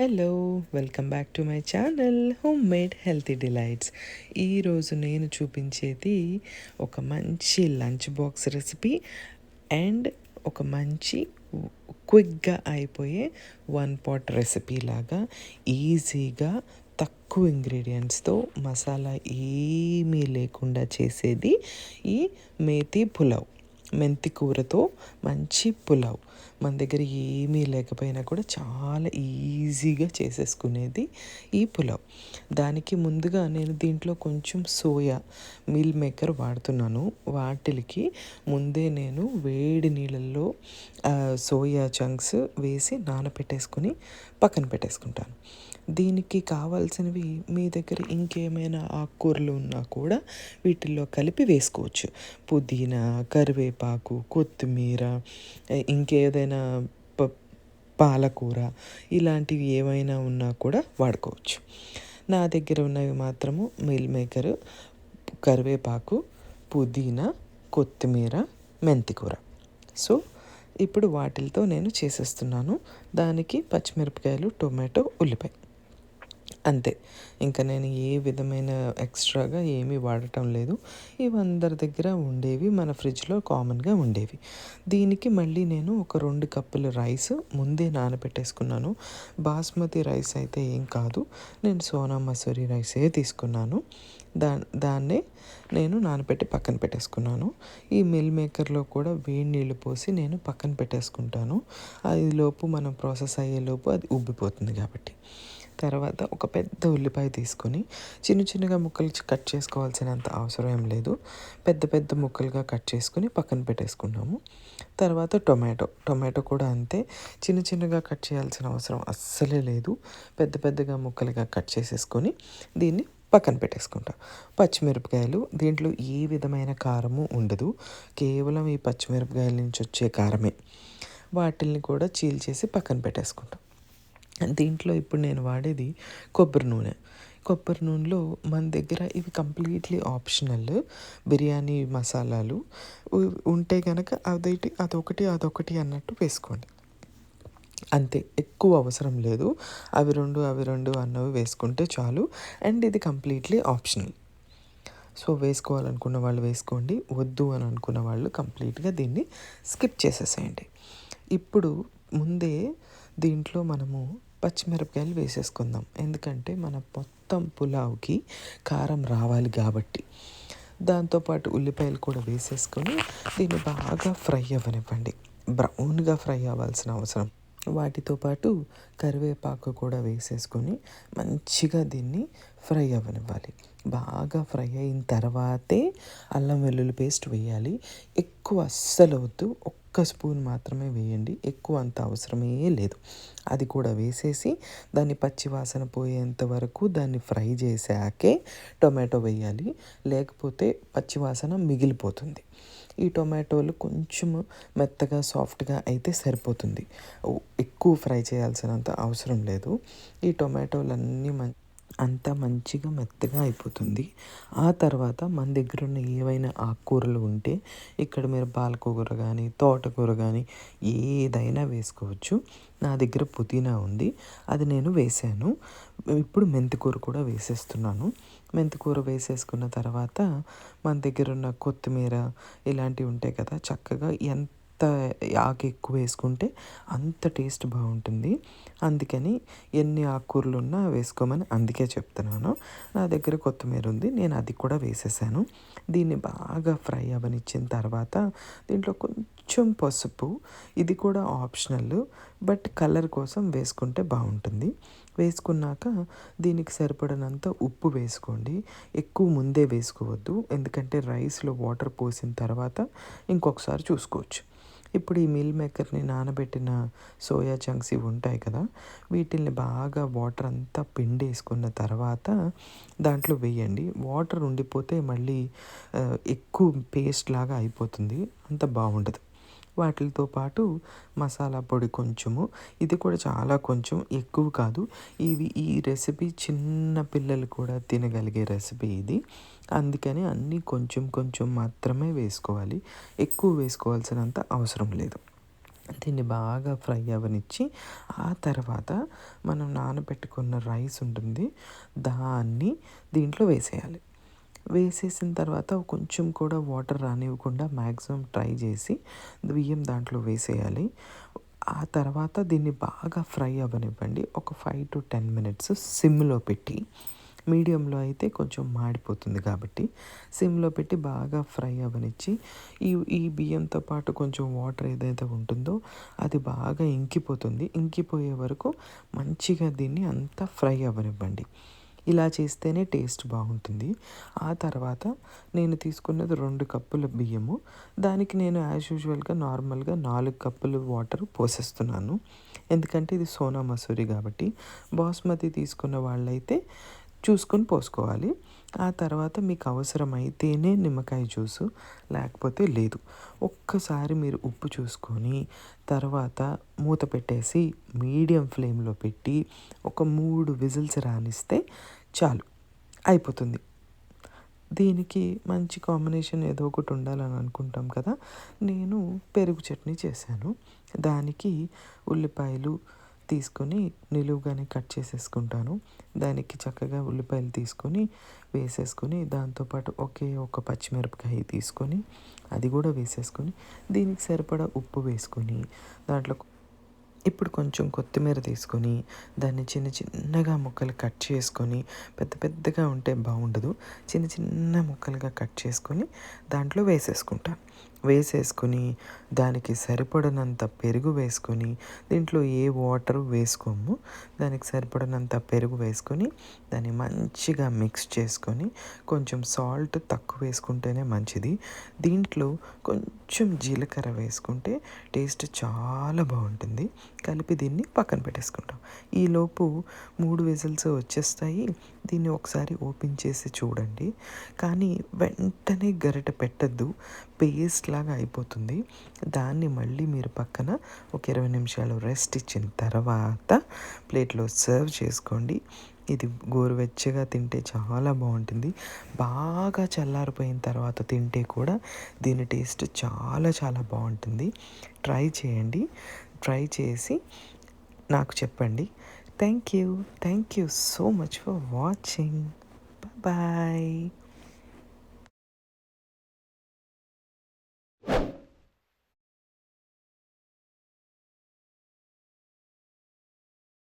Hello! Welcome back to my channel home made healthy delights. ఈరోజు నేను చూపించేది ఒక మంచి లంచ్ బాక్స్ రెసిపీ అండ్ ఒక మంచి క్విక్గా అయిపోయే వన్ పాట్ రెసిపీ లాగా ఈజీగా తక్కువ ఇంగ్రీడియంట్స్తో మసాలా ఏమీ లేకుండా చేసేది ఈ మేతి పులావ్. మెంతి కూరతో మంచి పులావ్. మన దగ్గర ఏమీ లేకపోయినా కూడా చాలా ఈజీగా చేసేసుకునేది ఈ పులావ్. దానికి ముందుగా నేను దీంట్లో కొంచెం సోయా మీల్ మేకర్ వాడుతున్నాను. వాటికి ముందే నేను వేడి నీళ్ళల్లో సోయా చంక్స్ వేసి నానబెట్టేసుకొని పక్కన పెట్టేసుకుంటాను. దీనికి కావాల్సినవి మీ దగ్గర ఇంకేమైనా ఆకుకూరలు ఉన్నా కూడా వీటిల్లో కలిపి వేసుకోవచ్చు. పుదీనా, కరివేపాకు, కొత్తిమీర, ఇంకేదైనా పాలకూర ఇలాంటివి ఏమైనా ఉన్నా కూడా వాడుకోవచ్చు. నా దగ్గర ఉన్నవి మాత్రము మీల్ మేకరు, కరివేపాకు, పుదీనా, కొత్తిమీర, మెంతికూర. సో ఇప్పుడు వాటితో నేను చేసేస్తున్నాను. దానికి పచ్చిమిరపకాయలు, టొమాటో, ఉల్లిపాయ అంతే. ఇంకా నేను ఏ విధమైన ఎక్స్ట్రాగా ఏమీ వాడటం లేదు. ఇవి అందరి దగ్గర ఉండేవి, మన ఫ్రిడ్జ్లో కామన్గా ఉండేవి. దీనికి మళ్ళీ నేను ఒక 2 కప్పుల రైస్ ముందే నానబెట్టేసుకున్నాను. బాస్మతి రైస్ అయితే ఏం కాదు, నేను సోనా మసూరి రైసే తీసుకున్నాను. దాన్నే నేను నానబెట్టి పక్కన పెట్టేసుకున్నాను. ఈ మిల్ మేకర్లో కూడా వేడి నీళ్ళు పోసి నేను పక్కన పెట్టేసుకుంటాను. అది లోపు మనం ప్రాసెస్ అయ్యేలోపు అది ఉబ్బిపోతుంది కాబట్టి. తర్వాత ఒక పెద్ద ఉల్లిపాయ తీసుకొని చిన్న చిన్నగా ముక్కలు కట్ చేసుకోవాల్సినంత అవసరం ఏం లేదు. పెద్ద పెద్ద ముక్కలుగా కట్ చేసుకొని పక్కన పెట్టేసుకున్నాము. తర్వాత టొమాటో కూడా అంతే. చిన్న చిన్నగా కట్ చేయాల్సిన అవసరం అస్సలే లేదు. పెద్ద పెద్దగా ముక్కలుగా కట్ చేసేసుకొని దీన్ని పక్కన పెట్టేసుకుంటాం. పచ్చిమిరపకాయలు, దీంట్లో ఏ విధమైన కారము ఉండదు, కేవలం ఈ పచ్చిమిరపకాయల నుంచి వచ్చే కారమే. వాటిల్ని కూడా చీల్చేసి పక్కన పెట్టేసుకుంటాం. దీంట్లో ఇప్పుడు నేను వాడేది కొబ్బరి నూనెలో మన దగ్గర ఇవి కంప్లీట్లీ ఆప్షనల్. బిర్యానీ మసాలాలు ఉంటే కనుక అదొకటి అన్నట్టు వేసుకోండి. అంతే, ఎక్కువ అవసరం లేదు. అవి రెండు అన్నవి వేసుకుంటే చాలు. అండ్ ఇది కంప్లీట్లీ ఆప్షనల్. సో వేసుకోవాలనుకున్న వాళ్ళు వేసుకోండి, వద్దు అని అనుకున్న వాళ్ళు కంప్లీట్గా దీన్ని స్కిప్ చేసేసేయండి. ఇప్పుడు ముందే దీంట్లో మనము పచ్చిమిరపకాయలు వేసేసుకుందాం, ఎందుకంటే మన మొత్తం పులావ్కి కారం రావాలి కాబట్టి. దాంతోపాటు ఉల్లిపాయలు కూడా వేసేసుకొని దీన్ని బాగా ఫ్రై అవ్వనివ్వండి. బ్రౌన్గా ఫ్రై అవ్వాల్సిన అవసరం. వాటితో పాటు కరివేపాకు కూడా వేసేసుకొని మంచిగా దీన్ని ఫ్రై అవ్వనివ్వాలి. బాగా ఫ్రై అయిన తర్వాతే అల్లం వెల్లుల్లి పేస్ట్ వేయాలి. ఎక్కువ అస్సలు వద్దు, ఒక్క స్పూన్ మాత్రమే వేయండి. ఎక్కువ అంత అవసరమే లేదు. అది కూడా వేసేసి దాన్ని పచ్చివాసన పోయేంత వరకు దాన్ని ఫ్రై చేశాకే టొమాటో వేయాలి, లేకపోతే పచ్చివాసన మిగిలిపోతుంది. ఈ టొమాటోలు కొంచెం మెత్తగా సాఫ్ట్గా అయితే సరిపోతుంది, ఎక్కువ ఫ్రై చేయాల్సినంత అవసరం లేదు. ఈ టొమాటోలన్నీ అంతా మంచిగా మెత్తగా అయిపోతుంది. ఆ తర్వాత మన దగ్గర ఉన్న ఏవైనా ఆకుకూరలు ఉంటే, ఇక్కడ మీరు పాలకూర కానీ తోటకూర కానీ ఏదైనా వేసుకోవచ్చు. నా దగ్గర పుదీనా ఉంది, అది నేను వేసాను. ఇప్పుడు మెంతికూర కూడా వేసేస్తున్నాను. మెంతికూర వేసేసుకున్న తర్వాత మన దగ్గర ఉన్న కొత్తిమీర ఇలాంటివి ఉంటాయి కదా, చక్కగా ఎంత ఆకు ఎక్కువ వేసుకుంటే అంత టేస్ట్ బాగుంటుంది. అందుకని ఎన్ని ఆకుకూరలు ఉన్నా వేసుకోమని అందుకే చెప్తున్నాను. నా దగ్గర కొత్తిమీర ఉంది, నేను అది కూడా వేసేసాను. దీన్ని బాగా ఫ్రై అవ్వనిచ్చిన తర్వాత దీంట్లో కొంచెం పసుపు, ఇది కూడా ఆప్షనల్, బట్ కలర్ కోసం వేసుకుంటే బాగుంటుంది. వేసుకున్నాక దీనికి సరిపడినంత ఉప్పు వేసుకోండి. ఎక్కువ ముందే వేసుకోవద్దు, ఎందుకంటే రైస్లో వాటర్ పోసిన తర్వాత ఇంకొకసారి చూసుకోవచ్చు. ఇప్పుడు ఈ మీల్ మేకర్ని నానబెట్టిన సోయా చంక్స్ ఇవి ఉంటాయి కదా, వీటిల్ని బాగా వాటర్ అంతా పిండేసుకున్న తర్వాత దాంట్లో వేయండి. వాటర్ ఉండిపోతే మళ్ళీ ఎక్కువ పేస్ట్ లాగా అయిపోతుంది, అంత బాగుండదు. వాటితో పాటు మసాలా పొడి కొంచెము, ఇది కూడా చాలా కొంచెం, ఎక్కువ కాదు. ఈ రెసిపీ చిన్న పిల్లలు కూడా తినగలిగే రెసిపీ ఇది. అందుకని అన్నీ కొంచెం కొంచెం మాత్రమే వేసుకోవాలి, ఎక్కువ వేసుకోవాల్సినంత అవసరం లేదు. దీన్ని బాగా ఫ్రై అవ్వనిచ్చి ఆ తర్వాత మనం నానబెట్టుకున్న రైస్ ఉంటుంది, దాన్ని దీంట్లో వేసేయాలి. వేసేసిన తర్వాత కొంచెం కూడా వాటర్ రానివ్వకుండా మ్యాక్సిమం ట్రై చేసి బియ్యం దాంట్లో వేసేయాలి. ఆ తర్వాత దీన్ని బాగా ఫ్రై అవ్వనివ్వండి. ఒక 5 to 10 మినిట్స్ సిమ్లో పెట్టి, మీడియంలో అయితే కొంచెం మాడిపోతుంది కాబట్టి సిమ్లో పెట్టి బాగా ఫ్రై అవ్వనిచ్చి, ఈ ఈ బియ్యంతో పాటు కొంచెం వాటర్ ఏదైతే ఉంటుందో అది బాగా ఇంకిపోతుంది. ఇంకిపోయే వరకు మంచిగా దీన్ని అంతా ఫ్రై అవ్వనివ్వండి. ఇలా చేస్తేనే టేస్ట్ బాగుంటుంది. ఆ తర్వాత నేను తీసుకున్నది 2 కప్పుల బియ్యము. దానికి నేను యాజ్ యూజువల్గా నార్మల్గా 4 కప్పులు వాటర్ పోసేస్తున్నాను. ఎందుకంటే ఇది సోనా మసూరి కాబట్టి. బాస్మతి తీసుకున్న వాళ్ళైతే చూసుకొని పోసుకోవాలి. ఆ తర్వాత మీకు అవసరమైతేనే నిమ్మకాయ జ్యూసు, లేకపోతే లేదు. ఒక్కసారి మీరు ఉప్పు చూసుకొని తర్వాత మూత పెట్టేసి మీడియం ఫ్లేమ్లో పెట్టి ఒక 3 విజిల్స్ రానిస్తే చాలు, అయిపోతుంది. దీనికి మంచి కాంబినేషన్ ఏదో ఒకటి ఉండాలని అనుకుంటాం కదా. నేను పెరుగు చట్నీ చేశాను. దానికి ఉల్లిపాయలు తీసుకొని నిలువుగానే కట్ చేసేసుకుంటాను. దానికి చక్కగా ఉల్లిపాయలు తీసుకొని వేసేసుకొని, దాంతోపాటు ఒకే ఒక పచ్చిమిరపకాయ తీసుకొని అది కూడా వేసేసుకొని, దీనికి సరిపడా ఉప్పు వేసుకొని, దాంట్లో ఇప్పుడు కొంచెం కొత్తిమీర తీసుకొని దాన్ని చిన్న చిన్నగా ముక్కలు కట్ చేసుకొని, పెద్ద పెద్దగా ఉంటే బాగుండదు, చిన్న చిన్న ముక్కలుగా కట్ చేసుకొని దాంట్లో వేసేసుకుంటాను. వేసేసుకొని దానికి సరిపడినంత పెరుగు వేసుకొని, దీంట్లో ఏ వాటరు వేసుకోము, దానికి సరిపడినంత పెరుగు వేసుకొని దాన్ని మంచిగా మిక్స్ చేసుకొని, కొంచెం సాల్ట్ తక్కువ వేసుకుంటేనే మంచిది. దీంట్లో కొంచెం జీలకర్ర వేసుకుంటే టేస్ట్ చాలా బాగుంటుంది. కలిపి దీన్ని పక్కన పెట్టేసుకుంటాం. ఈలోపు 3 విజిల్స్ వచ్చేస్తాయి. దీన్ని ఒకసారి ఓపెన్ చేసి చూడండి. కానీ వెంటనే గరిటె పెట్టద్దు, పేస్ట్ లాగా అయిపోతుంది. దాన్ని మళ్ళీ మీరు పక్కన ఒక 20 నిమిషాలు రెస్ట్ ఇచ్చిన తర్వాత ప్లేట్లో సర్వ్ చేసుకోండి. ఇది గోరువెచ్చగా తింటే చాలా బాగుంటుంది. బాగా చల్లారిపోయిన తర్వాత తింటే కూడా దీని టేస్ట్ చాలా చాలా బాగుంటుంది. ట్రై చేయండి. ట్రై చేసి నాకు చెప్పండి. Thank you so much for watching. Bye.